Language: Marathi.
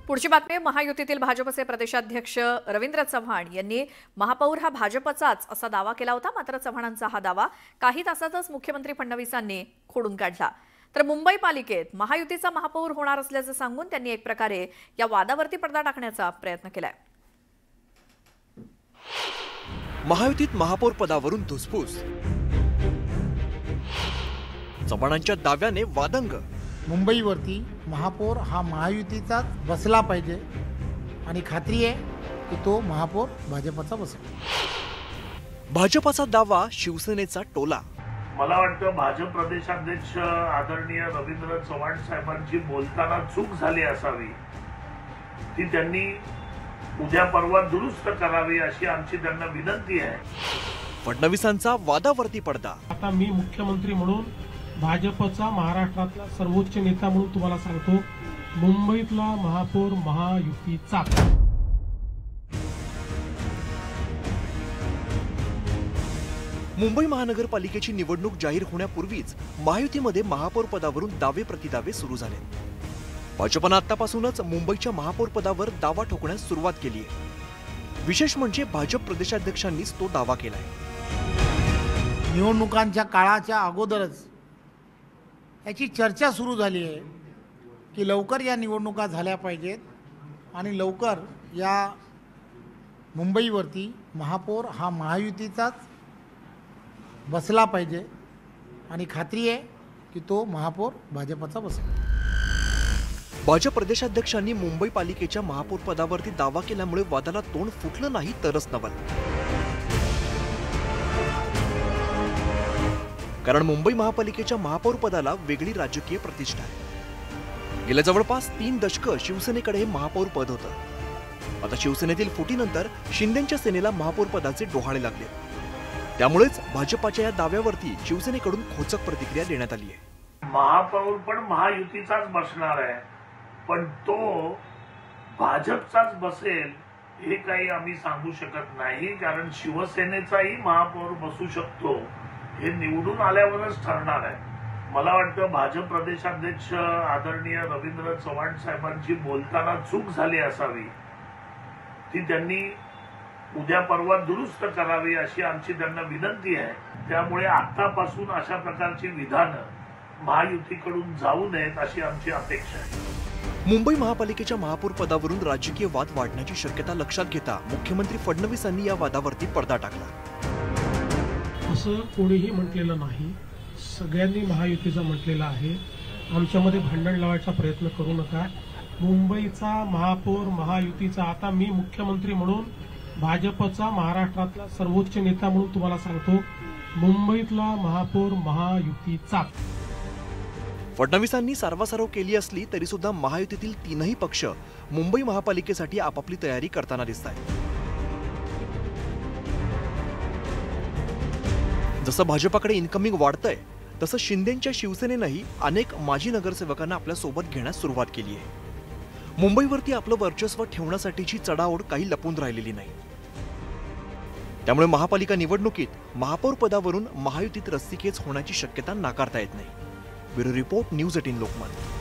पुढची बातमी महायुतीतील भाजपचे प्रदेशाध्यक्ष रवींद्र चव्हाण यांनी महापौर हा भाजपचाच असा दावा केला होता। मात्र चव्हाणांचा हा दावा काही तासातच मुख्यमंत्री फडणवीसांनी खोडून काढला। तर मुंबई पालिकेत महायुतीचा महापौर होणार असल्याचं सांगून त्यांनी एक प्रकारे या वादावरती पडदा टाकण्याचा प्रयत्न केलाय। महायुतीत महापौर पदावरून धुसफूस, चव्हाणांच्या दाव्याने वादंग। मुंबईवरती महापौर हा महायुतीचाच बसला पाहिजे आणि खात्री आहे की तो महापौर भाजपचा बसेल। भाजपचा दावा, शिवसेनेचा टोला। मला वाटतं भाजप प्रदेशाध्यक्ष आदरणीय रवींद्र चव्हाण साहेबांची बोलताना चूक झाली असावी, ती त्यांनी उद्या परवा दुरुस्त करावी अशी आमची त्यांना विनंती आहे। फडणवीसांचा वादावरती पडदा। आता मी मुख्यमंत्री म्हणून भाजपचा महाराष्ट्रातला सर्वोच्च नेता म्हणून तुम्हाला सांगतो, मुंबईतला महापौर महायुतीचा। मुंबई महानगरपालिकेची निवडणूक जाहीर होण्यापूर्वीच महायुतीमध्ये महापौर पदावरून दावे प्रतिदावे सुरू झाले। भाजपनं आतापासूनच मुंबईच्या महापौर पदावर दावा ठोकण्यास सुरुवात केली आहे। विशेष म्हणजे भाजप प्रदेशाध्यक्षांनीच तो दावा केलाय। निवडणुकांच्या काळाच्या अगोदरच याची चर्चा सुरू झाली आहे की लवकर या निवडणुका झाल्या पाहिजेत आणि लवकर या मुंबईवरती महापौर हा महायुतीचाच बसला पाहिजे आणि खात्री आहे की तो महापौर भाजपचा बसेल। भाजप प्रदेशाध्यक्षांनी मुंबई पालिकेच्या महापौर पदावरती दावा केल्यामुळे वादाला तोंड फुटलं नाही तरच नवल। कारण मुंबई महापालिकेच्या महापौर पदाला वेगळी राजकीय प्रतिष्ठा आहे। गेल्या जवळपास 3 दशकं शिवसेनेकडे हे महापौर पद होतं। आता शिवसेनेतील फुटीनंतर शिंदेंच्या सेनेला महापौर पदाचे डोहाळे लागले। त्यामुळेच भाजपाच्या या दाव्यावरती शिवसेनेकडून खोचक प्रतिक्रिया देण्यात आली आहे। महापौर पण महायुतीचाच बसणार आहे, पण तो भाजपचाच बसेल हे काही आम्ही सांगू शकत नाही, कारण शिवसेनेचाही महापौर बसू शकतो हे निवडून आल्यावरच ठरणार आहे। मला वाटतं भाजप प्रदेशाध्यक्ष आदरणीय रवींद्र चव्हाण साहेबांची बोलताना चूक झाली असावी, ती त्यांनी उद्या परवा दुरुस्त करावी अशी आमची त्यांना विनंती आहे। त्यामुळे आतापासून अशा प्रकारची विधानं महायुतीकडून जाऊ नयेत अशी आमची अपेक्षा आहे। मुंबई महापालिकेच्या महापौर पदावरून राजकीय वाद वाढण्याची शक्यता लक्षात घेता मुख्यमंत्री फडणवीसांनी या वादावरती पडदा टाकला। असं कोणीही म्हटलेलं नाही, सगळ्यांनी महायुतीचा म्हटलेलं आहे। आमच्यामध्ये भांडण लावायचा प्रयत्न करू नका। मुंबईचा महापौर महायुतीचा। आता मी मुख्यमंत्री म्हणून भाजपचा महाराष्ट्रातला सर्वोच्च नेता म्हणून तुम्हाला सांगतो, मुंबईतला महापौर महायुतीचा। फडणवीसांनी सारवासारव केली असली तरी सुद्धा महायुतीतील 3ही पक्ष मुंबई महापालिकेसाठी आपापली तयारी करताना दिसतात। जसं भाजपाकडे इन्कमिंग वाढतंय तसं शिंदेंच्या शिवसेनेनंही अनेक माजी नगरसेवकांना आपल्या सोबत घेण्यास सुरुवात केली आहे। मुंबईवरती आपलं वर्चस्व ठेवण्यासाठीची चढाओढ काही लपून राहिलेली नाही। त्यामुळे महापालिका निवडणुकीत महापौर पदावरून महायुतीत रस्सीखेच होण्याची शक्यता नाकारता येत नाही। Bureau report, news 18 Lokmat.